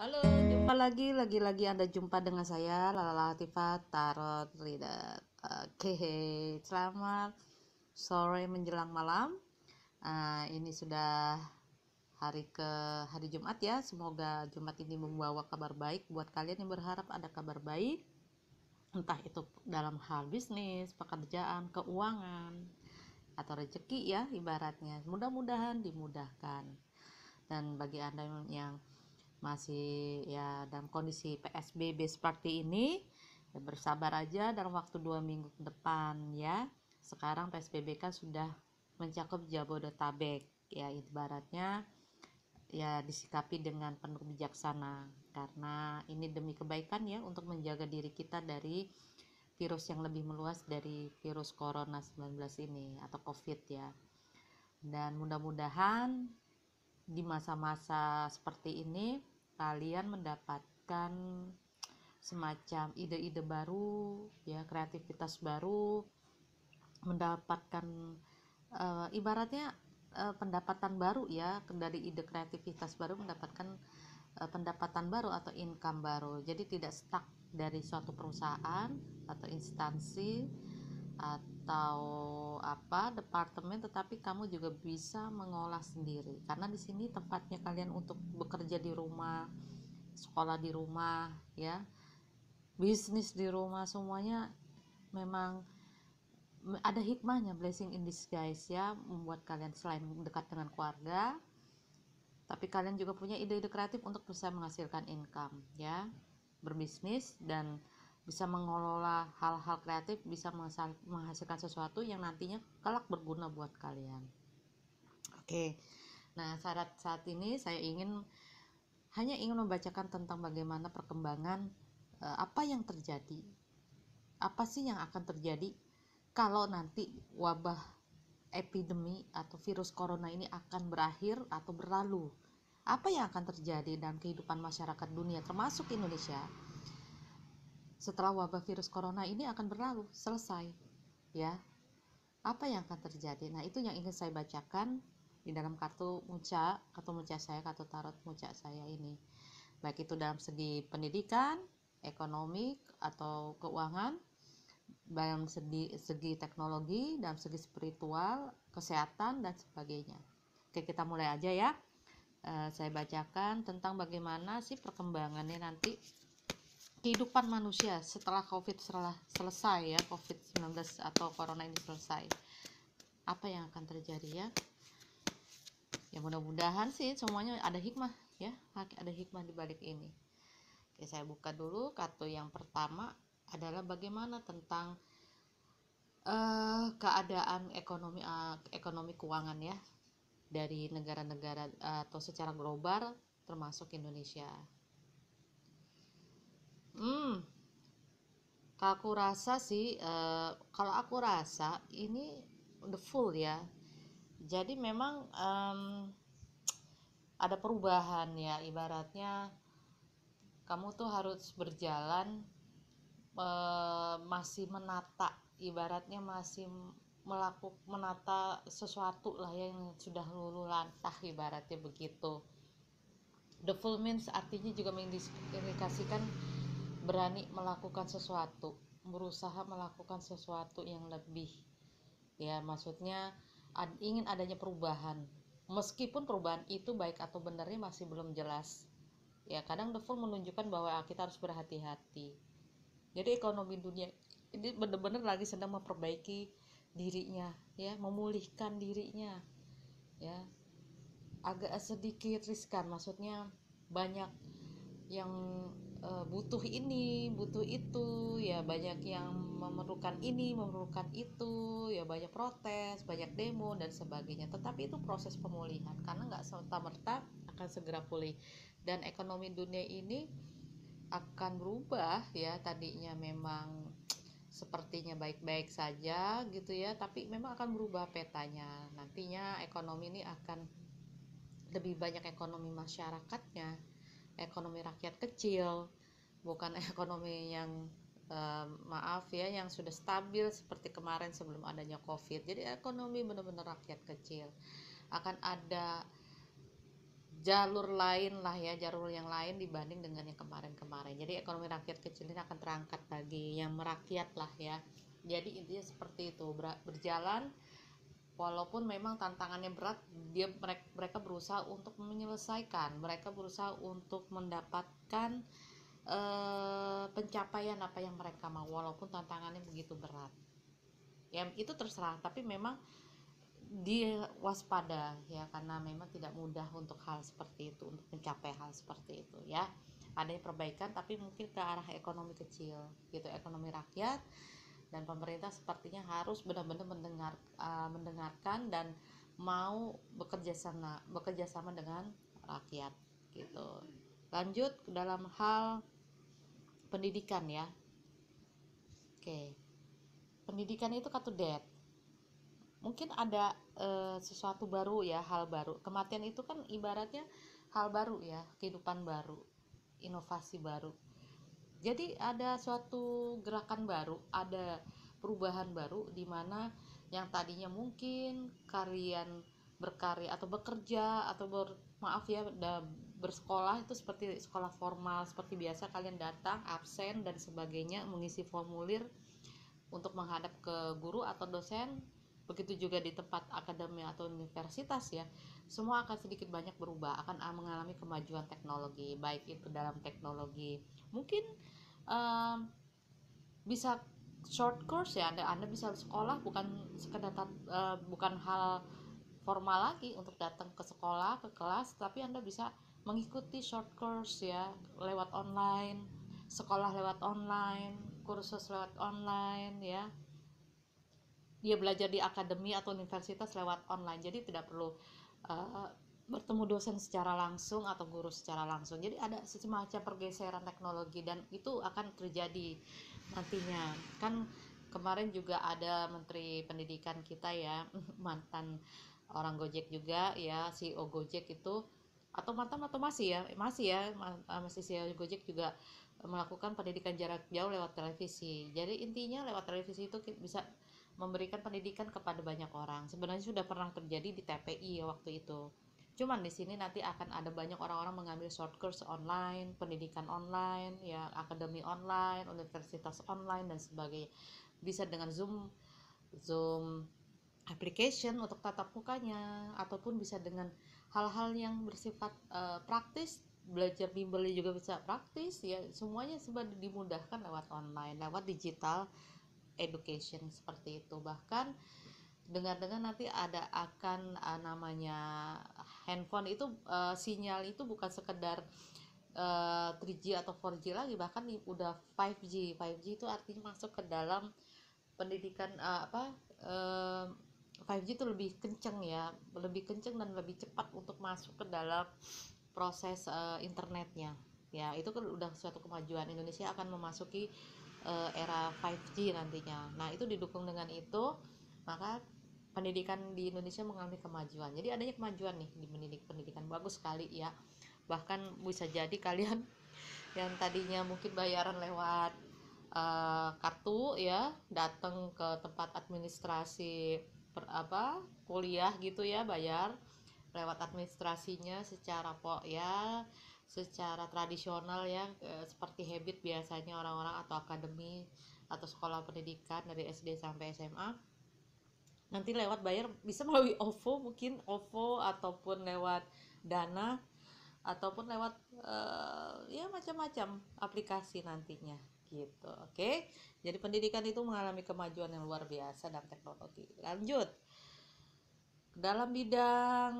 Halo, jumpa lagi Anda jumpa dengan saya Lala Latifah Tarot Reader. Oke, selamat sore menjelang malam. Ini sudah hari Jumat ya. Semoga Jumat ini membawa kabar baik buat kalian yang berharap ada kabar baik, entah itu dalam hal bisnis, pekerjaan, keuangan, atau rezeki ya ibaratnya. Mudah-mudahan dimudahkan. Dan bagi Anda yang masih ya dalam kondisi PSBB seperti ini, ya bersabar aja dalam waktu 2 minggu ke depan ya. Sekarang PSBB kan sudah mencakup Jabodetabek ya, ibaratnya ya disikapi dengan penuh bijaksana karena ini demi kebaikan ya, untuk menjaga diri kita dari virus yang lebih meluas dari virus corona 19 ini atau COVID ya. Dan mudah-mudahan di masa-masa seperti ini kalian mendapatkan semacam ide-ide baru ya, kreativitas baru, mendapatkan ibaratnya pendapatan baru ya, dari ide kreativitas baru mendapatkan pendapatan baru atau income baru. Jadi tidak stuck dari suatu perusahaan atau instansi atau departemen, tetapi kamu juga bisa mengolah sendiri karena di sini tempatnya kalian untuk bekerja di rumah, sekolah di rumah ya, bisnis di rumah, semuanya memang ada hikmahnya, blessing in disguise ya, membuat kalian selain dekat dengan keluarga, tapi kalian juga punya ide-ide kreatif untuk bisa menghasilkan income ya, berbisnis dan bisa mengelola hal-hal kreatif, bisa menghasilkan sesuatu yang nantinya kelak berguna buat kalian. Oke, nah saat ini saya hanya ingin membacakan tentang bagaimana perkembangan apa yang terjadi, apa sih yang akan terjadi kalau nanti wabah epidemi atau virus corona ini akan berakhir atau berlalu. Apa yang akan terjadi dalam kehidupan masyarakat dunia termasuk Indonesia setelah wabah virus corona ini akan berlalu, selesai ya. Apa yang akan terjadi? Nah, itu yang ingin saya bacakan di dalam kartu muca saya, kartu tarot muca saya ini. Baik itu dalam segi pendidikan, ekonomi atau keuangan, dalam segi teknologi, dalam segi spiritual, kesehatan dan sebagainya. Oke, kita mulai aja ya. Saya bacakan tentang bagaimana sih perkembangannya nanti kehidupan manusia setelah COVID selesai ya, COVID-19 atau corona ini selesai. Apa yang akan terjadi ya? Ya mudah-mudahan sih semuanya ada hikmah ya, ada hikmah di balik ini. Oke, saya buka dulu. Kartu yang pertama adalah bagaimana tentang keadaan ekonomi keuangan ya dari negara-negara atau secara global termasuk Indonesia. Kalau aku rasa ini the full ya. Jadi memang ada perubahan ya, ibaratnya kamu tuh harus berjalan, masih menata, ibaratnya masih menata sesuatu lah yang sudah luluh lantah, ibaratnya begitu. The full means artinya juga mengindikasikan berani melakukan sesuatu, berusaha melakukan sesuatu yang lebih ya, maksudnya ingin adanya perubahan, meskipun perubahan itu baik atau benarnya masih belum jelas ya. Kadang the full menunjukkan bahwa kita harus berhati-hati. Jadi ekonomi dunia ini benar-benar lagi sedang memperbaiki dirinya ya, memulihkan dirinya ya. Agak sedikit riskan, maksudnya banyak yang butuh ini, butuh itu ya, banyak yang memerlukan ini, memerlukan itu ya, banyak protes, banyak demo dan sebagainya. Tetapi itu proses pemulihan karena nggak serta-merta akan segera pulih. Dan ekonomi dunia ini akan berubah ya, tadinya memang sepertinya baik-baik saja gitu ya, tapi memang akan berubah petanya. Nantinya ekonomi ini akan lebih banyak ekonomi masyarakatnya, ekonomi rakyat kecil, bukan ekonomi yang maaf ya, yang sudah stabil seperti kemarin sebelum adanya COVID. Jadi ekonomi benar-benar rakyat kecil. Akan ada jalur lain lah ya, jalur yang lain dibanding dengan yang kemarin-kemarin. Jadi ekonomi rakyat kecil ini akan terangkat lagi, yang merakyat lah ya. Jadi intinya seperti itu, berjalan walaupun memang tantangannya berat, mereka berusaha untuk menyelesaikan, mereka berusaha untuk mendapatkan pencapaian apa yang mereka mau walaupun tantangannya begitu berat. Ya itu terserah, tapi memang dia waspada ya, karena memang tidak mudah untuk hal seperti itu, untuk mencapai hal seperti itu ya. Ada perbaikan tapi mungkin ke arah ekonomi kecil gitu, ekonomi rakyat, dan pemerintah sepertinya harus benar-benar mendengarkan dan mau bekerja sama dengan rakyat gitu. Lanjut dalam hal pendidikan ya. Oke, pendidikan itu cut to death. Mungkin ada sesuatu baru ya, hal baru. Kematian itu kan ibaratnya hal baru ya, kehidupan baru, inovasi baru. Jadi ada suatu gerakan baru, ada perubahan baru di mana yang tadinya mungkin kalian berkarya atau bekerja atau bersekolah itu seperti sekolah formal seperti biasa, kalian datang absen dan sebagainya, mengisi formulir untuk menghadap ke guru atau dosen. Begitu juga di tempat akademi atau universitas ya, semua akan sedikit banyak berubah, akan mengalami kemajuan teknologi, baik itu dalam teknologi mungkin bisa short course ya, anda bisa sekolah bukan sekedar bukan hal formal lagi untuk datang ke sekolah ke kelas, tapi anda bisa mengikuti short course ya, lewat online, sekolah lewat online, kursus lewat online ya, dia belajar di akademi atau universitas lewat online, jadi tidak perlu uh, bertemu dosen secara langsung atau guru secara langsung. Jadi ada semacam pergeseran teknologi dan itu akan terjadi nantinya. Kan kemarin juga ada Menteri Pendidikan kita ya, mantan orang Gojek juga ya, CEO Gojek itu, atau mantan atau masih CEO Gojek juga melakukan pendidikan jarak jauh lewat televisi. Jadi intinya lewat televisi itu bisa memberikan pendidikan kepada banyak orang. Sebenarnya sudah pernah terjadi di TPI ya waktu itu. Cuman di sini nanti akan ada banyak orang-orang mengambil short course online, pendidikan online, ya akademi online, universitas online dan sebagainya. Bisa dengan Zoom application untuk tatap mukanya, ataupun bisa dengan hal-hal yang bersifat praktis, belajar bimbelnya juga bisa praktis ya, semuanya sebenarnya dimudahkan lewat online, lewat digital education seperti itu. Bahkan dengar-dengar nanti akan namanya handphone itu sinyal itu bukan sekedar 3G atau 4G lagi, bahkan udah 5G. 5G itu artinya masuk ke dalam pendidikan 5G itu lebih kenceng ya, lebih kenceng dan lebih cepat untuk masuk ke dalam proses internetnya ya. Itu kan udah suatu kemajuan. Indonesia akan memasuki era 5G nantinya. Nah itu didukung dengan itu, maka pendidikan di Indonesia mengalami kemajuan. Jadi adanya kemajuan nih di pendidikan, bagus sekali ya. Bahkan bisa jadi kalian yang tadinya mungkin bayaran lewat kartu ya, datang ke tempat administrasi kuliah gitu ya, bayar lewat administrasinya secara tradisional ya, seperti habit biasanya orang-orang atau akademi atau sekolah pendidikan dari SD sampai SMA. Nanti lewat bayar bisa melalui OVO, mungkin OVO, ataupun lewat Dana, ataupun lewat ya macam-macam aplikasi nantinya gitu. Oke. Jadi pendidikan itu mengalami kemajuan yang luar biasa dalam teknologi. Lanjut dalam bidang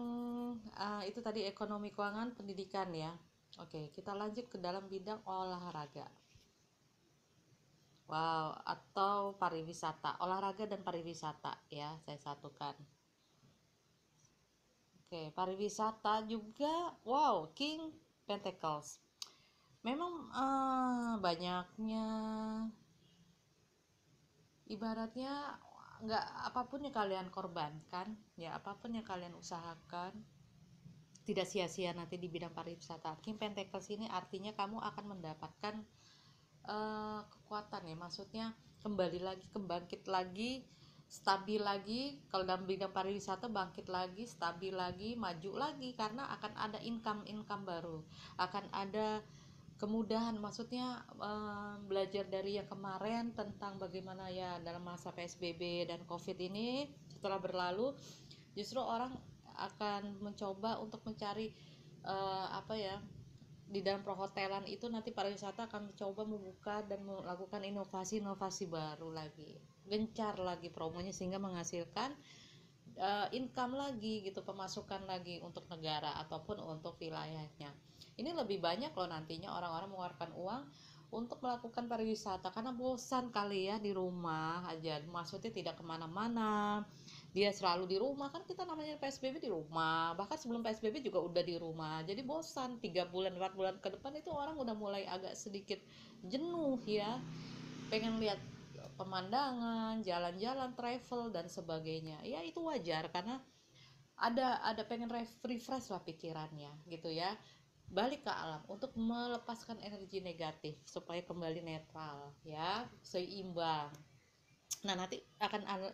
itu tadi ekonomi, keuangan, pendidikan ya. Oke, kita lanjut ke dalam bidang olahraga. Wow, atau pariwisata, olahraga dan pariwisata ya, saya satukan. Oke, pariwisata juga, wow, King Pentacles. Memang banyaknya, ibaratnya nggak apapun yang kalian korbankan, ya apapun yang kalian usahakan, tidak sia-sia nanti di bidang pariwisata. King Pentacles ini artinya kamu akan mendapatkan kekuatan ya, maksudnya kembangkit lagi stabil lagi. Kalau dalam bidang pariwisata bangkit lagi, stabil lagi, maju lagi, karena akan ada income baru, akan ada kemudahan. Maksudnya belajar dari yang kemarin tentang bagaimana ya dalam masa PSBB dan COVID ini, setelah berlalu justru orang akan mencoba untuk mencari apa ya, di dalam perhotelan itu nanti pariwisata akan mencoba membuka dan melakukan inovasi-inovasi baru lagi, gencar lagi promonya, sehingga menghasilkan income lagi gitu, pemasukan lagi untuk negara ataupun untuk wilayahnya. Ini lebih banyak loh nantinya orang-orang mengeluarkan uang untuk melakukan pariwisata karena bosan kali ya di rumah aja, maksudnya tidak kemana-mana, dia selalu di rumah. Kan kita namanya PSBB di rumah, bahkan sebelum PSBB juga udah di rumah, jadi bosan. 3 bulan 4 bulan ke depan itu orang udah mulai agak sedikit jenuh ya, pengen lihat pemandangan, jalan-jalan, travel dan sebagainya. Ya itu wajar karena ada pengen refresh lah pikirannya gitu ya, balik ke alam untuk melepaskan energi negatif supaya kembali netral ya, seimbang. Nah, nanti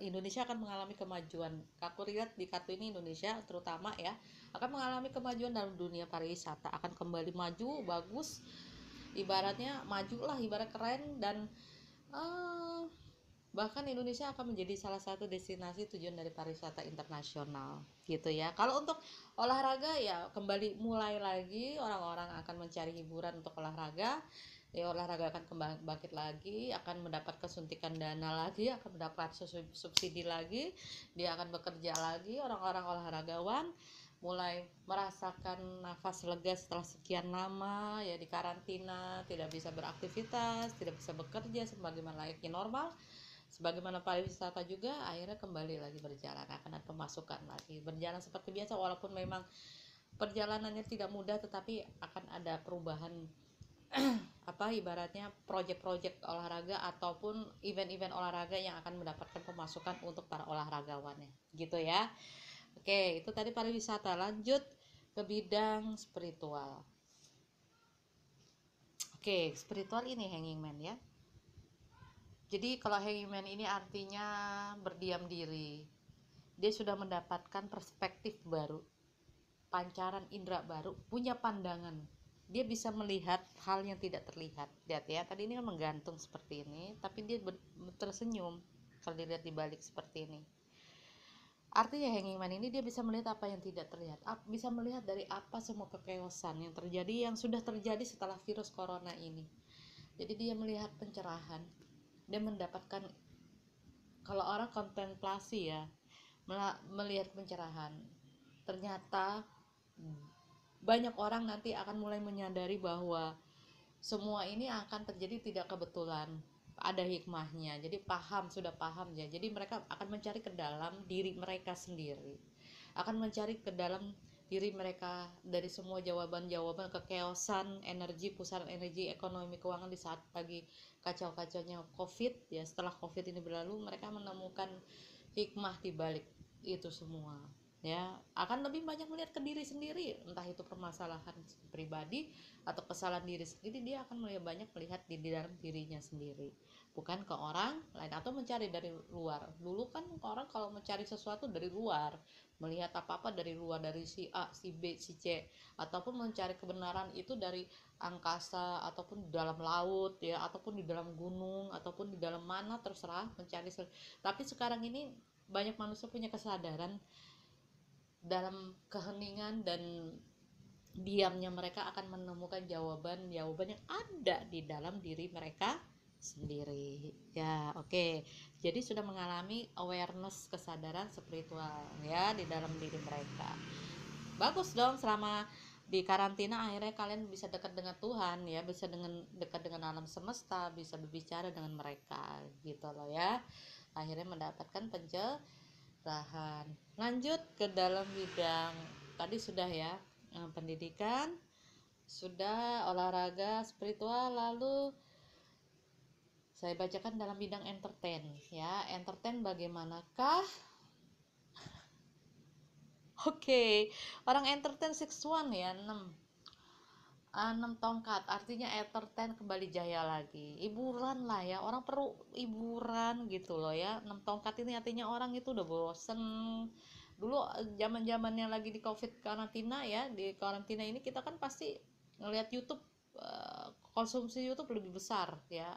Indonesia akan mengalami kemajuan. Aku lihat di kartu ini Indonesia terutama ya akan mengalami kemajuan dalam dunia pariwisata, akan kembali maju, bagus. Ibaratnya majulah, ibarat keren. Dan bahkan Indonesia akan menjadi salah satu destinasi tujuan dari pariwisata internasional gitu ya. Kalau untuk olahraga ya kembali mulai lagi, orang-orang akan mencari hiburan untuk olahraga ya, olahraga akan kembali bangkit lagi, akan mendapat kesuntikan dana lagi, akan mendapat subsidi lagi, dia akan bekerja lagi. Orang-orang olahragawan mulai merasakan nafas lega setelah sekian lama ya di karantina, tidak bisa beraktivitas, tidak bisa bekerja sebagaimana layaknya normal. Sebagaimana pariwisata juga akhirnya kembali lagi berjalan, akan ada pemasukan lagi, berjalan seperti biasa. Walaupun memang perjalanannya tidak mudah, tetapi akan ada perubahan apa ibaratnya proyek-proyek olahraga ataupun event-event olahraga yang akan mendapatkan pemasukan untuk para olahragawannya gitu ya. Oke, itu tadi pariwisata. Lanjut ke bidang spiritual. Oke, spiritual ini Hanging Man ya. Jadi kalau Hanging Man ini artinya berdiam diri. Dia sudah mendapatkan perspektif baru, pancaran indera baru, punya pandangan. Dia bisa melihat hal yang tidak terlihat. Lihat ya, tadi ini kan menggantung seperti ini, tapi dia tersenyum kalau dilihat di balik seperti ini. Artinya Hanging Man ini dia bisa melihat apa yang tidak terlihat, bisa melihat dari apa semua kekeosan yang terjadi, yang sudah terjadi setelah virus corona ini. Jadi dia melihat pencerahan, dia mendapatkan, kalau orang kontemplasi ya, melihat pencerahan. Ternyata banyak orang nanti akan mulai menyadari bahwa semua ini akan terjadi tidak kebetulan, ada hikmahnya. Jadi sudah paham ya. Jadi mereka akan mencari ke dalam diri mereka sendiri, akan mencari ke dalam diri mereka dari semua jawaban-jawaban kekeosan energi, pusaran energi ekonomi keuangan di saat lagi kacau-kacaunya COVID ya. Setelah COVID ini berlalu, mereka menemukan hikmah di balik itu semua ya, akan lebih banyak melihat ke diri sendiri, entah itu permasalahan pribadi atau kesalahan diri sendiri. Dia akan banyak melihat di dalam dirinya sendiri, bukan ke orang lain atau mencari dari luar. Dulu kan orang kalau mencari sesuatu dari luar, melihat apa-apa dari luar, dari si A, si B, si C, ataupun mencari kebenaran itu dari angkasa ataupun di dalam laut ya, ataupun di dalam gunung, ataupun di dalam mana terserah mencari. Tapi sekarang ini banyak manusia punya kesadaran, dalam keheningan dan diamnya mereka akan menemukan jawaban yang ada di dalam diri mereka sendiri ya. Oke, jadi sudah mengalami awareness, kesadaran spiritual ya di dalam diri mereka. Bagus dong, selama di karantina akhirnya kalian bisa dekat dengan Tuhan ya, bisa dekat dengan alam semesta, bisa berbicara dengan mereka gitu loh ya, akhirnya mendapatkan pencerahan. Lanjut ke dalam bidang tadi sudah ya, pendidikan sudah, olahraga, spiritual. Lalu saya bacakan dalam bidang entertain ya. Entertain bagaimanakah? Oke, orang entertain 61 ya, 6. enam tongkat artinya entertain kembali jaya lagi, hiburan lah ya, orang perlu hiburan gitu loh ya. Enam tongkat ini artinya orang itu udah bosen. Dulu zaman zamannya lagi di covid karantina ya, di karantina ini kita kan pasti ngelihat YouTube, konsumsi YouTube lebih besar ya,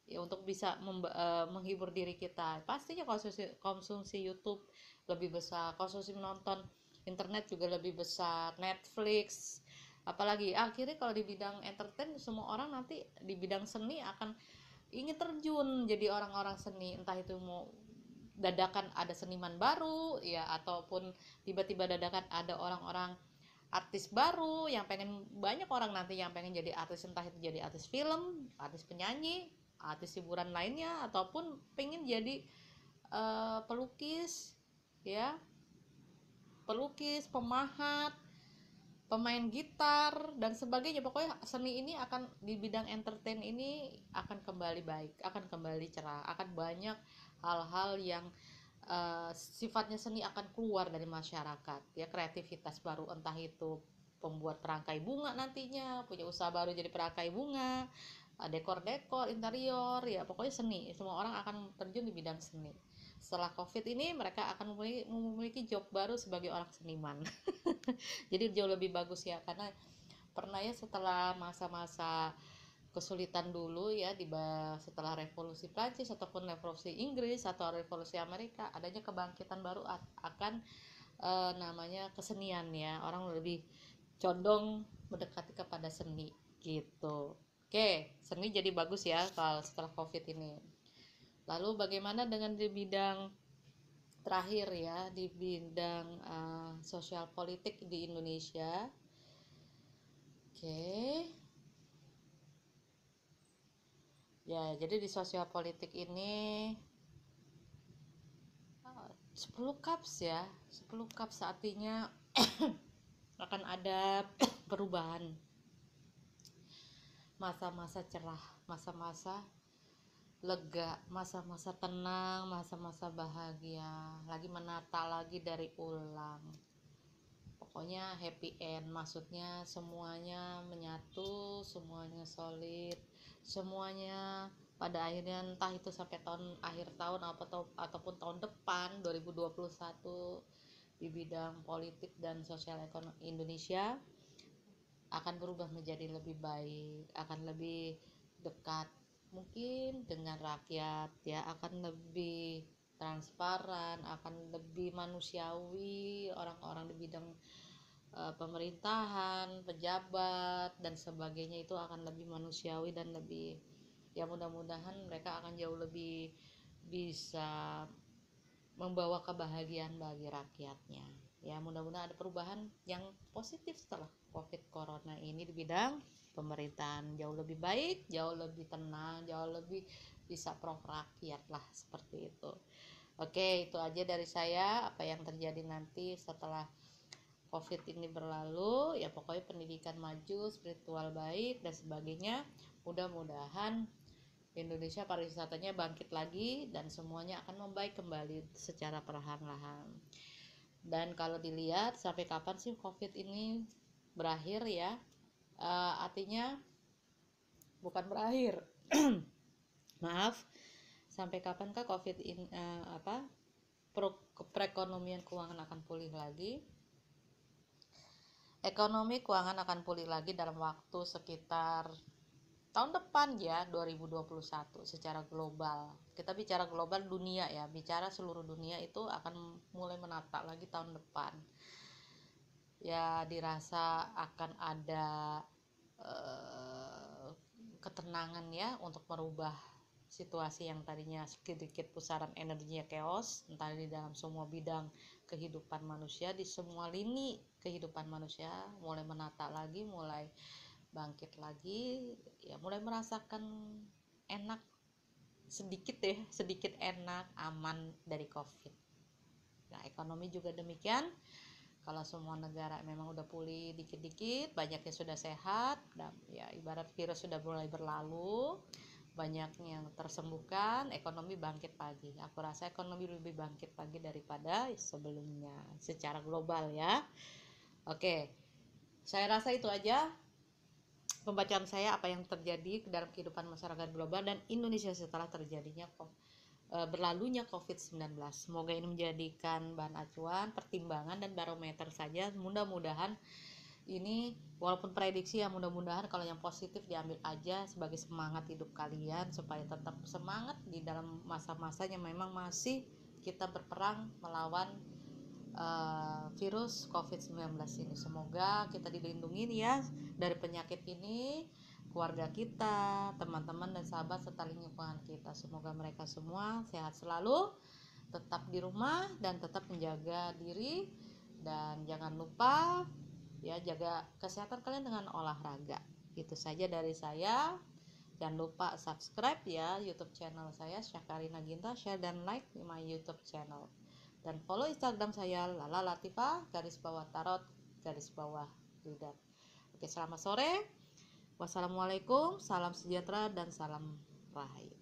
ya untuk bisa menghibur diri kita. Pastinya konsumsi konsumsi YouTube lebih besar, konsumsi menonton internet juga lebih besar, Netflix. Apalagi akhirnya kalau di bidang entertain, semua orang nanti di bidang seni akan ingin terjun jadi orang-orang seni, entah itu mau dadakan ada seniman baru ya, ataupun tiba-tiba dadakan ada orang-orang artis baru yang pengen, banyak orang nanti yang pengen jadi artis, entah itu jadi artis film, artis penyanyi, artis hiburan lainnya, ataupun pengen jadi pelukis ya, pelukis, pemahat, pemain gitar dan sebagainya. Pokoknya seni ini akan di bidang entertain ini akan kembali baik, akan kembali cerah, akan banyak hal-hal yang sifatnya seni akan keluar dari masyarakat ya, kreativitas baru, entah itu pembuat perangkai bunga, nantinya punya usaha baru jadi perangkai bunga, dekor-dekor interior ya, pokoknya seni, semua orang akan terjun di bidang seni. Setelah covid ini mereka akan memiliki job baru sebagai orang seniman. Jadi jauh lebih bagus ya, karena pernah ya setelah masa-masa kesulitan dulu ya, setelah revolusi Prancis ataupun revolusi Inggris atau revolusi Amerika, adanya kebangkitan baru akan namanya kesenian ya, orang lebih condong mendekati kepada seni gitu. Oke, seni jadi bagus ya kalau setelah covid ini. Lalu bagaimana dengan di bidang terakhir ya, di bidang sosial politik di Indonesia? Oke. Ya, jadi di sosial politik ini 10 cups ya. 10 cups artinya akan ada perubahan. Masa-masa cerah, masa-masa lega, masa-masa tenang, masa-masa bahagia, lagi menata lagi dari ulang. Pokoknya happy end, maksudnya semuanya menyatu, semuanya solid, semuanya pada akhirnya entah itu sampai akhir tahun ataupun tahun depan 2021, di bidang politik dan sosial ekonomi Indonesia akan berubah menjadi lebih baik, akan lebih dekat mungkin dengan rakyat ya, akan lebih transparan, akan lebih manusiawi, orang-orang di bidang pemerintahan, pejabat dan sebagainya itu akan lebih manusiawi dan lebih, ya mudah-mudahan mereka akan jauh lebih bisa membawa kebahagiaan bagi rakyatnya ya. Mudah-mudahan ada perubahan yang positif setelah covid corona ini di bidang pemerintahan, jauh lebih baik, jauh lebih tenang, jauh lebih bisa pro rakyat lah, seperti itu. Oke, itu aja dari saya. Apa yang terjadi nanti setelah covid ini berlalu ya, pokoknya pendidikan maju, spiritual baik dan sebagainya. Mudah-mudahan Indonesia pariwisatanya bangkit lagi dan semuanya akan membaik kembali secara perlahan-lahan. Dan kalau dilihat sampai kapan sih covid ini berakhir ya, artinya bukan berakhir maaf, sampai kapankah covid ini perekonomian keuangan akan pulih lagi. Ekonomi keuangan akan pulih lagi dalam waktu sekitar tahun depan ya, 2021 secara global. Kita bicara global dunia ya, bicara seluruh dunia itu akan mulai menata lagi tahun depan. Ya dirasa akan ada ketenangan ya untuk merubah situasi yang tadinya sedikit pusaran energinya chaos, entah di dalam semua bidang kehidupan manusia, di semua lini kehidupan manusia mulai menata lagi, mulai bangkit lagi ya, mulai merasakan enak sedikit ya, sedikit enak aman dari covid. Nah ekonomi juga demikian, kalau semua negara memang udah pulih dikit-dikit, banyaknya sudah sehat dan ya ibarat virus sudah mulai berlalu, banyak yang tersembuhkan, ekonomi bangkit lagi. Aku rasa ekonomi lebih bangkit lagi daripada sebelumnya secara global ya. Oke, saya rasa itu aja pembacaan saya apa yang terjadi dalam kehidupan masyarakat global dan Indonesia setelah terjadinya berlalunya COVID-19. Semoga ini menjadikan bahan acuan, pertimbangan dan barometer saja. Mudah-mudahan ini walaupun prediksi ya, mudah-mudahan kalau yang positif diambil aja sebagai semangat hidup kalian supaya tetap semangat di dalam masa-masanya memang masih kita berperang melawan virus COVID-19 ini. Semoga kita dilindungi ya dari penyakit ini, keluarga kita, teman-teman dan sahabat serta lingkungan kita. Semoga mereka semua sehat selalu, tetap di rumah dan tetap menjaga diri, dan jangan lupa ya jaga kesehatan kalian dengan olahraga. Itu saja dari saya. Jangan lupa subscribe ya YouTube channel saya Syakarina Ginta, share dan like di my YouTube channel, dan follow Instagram saya @lala_tarot_lidat. Oke, selamat sore. Wassalamualaikum, salam sejahtera dan salam rahayu.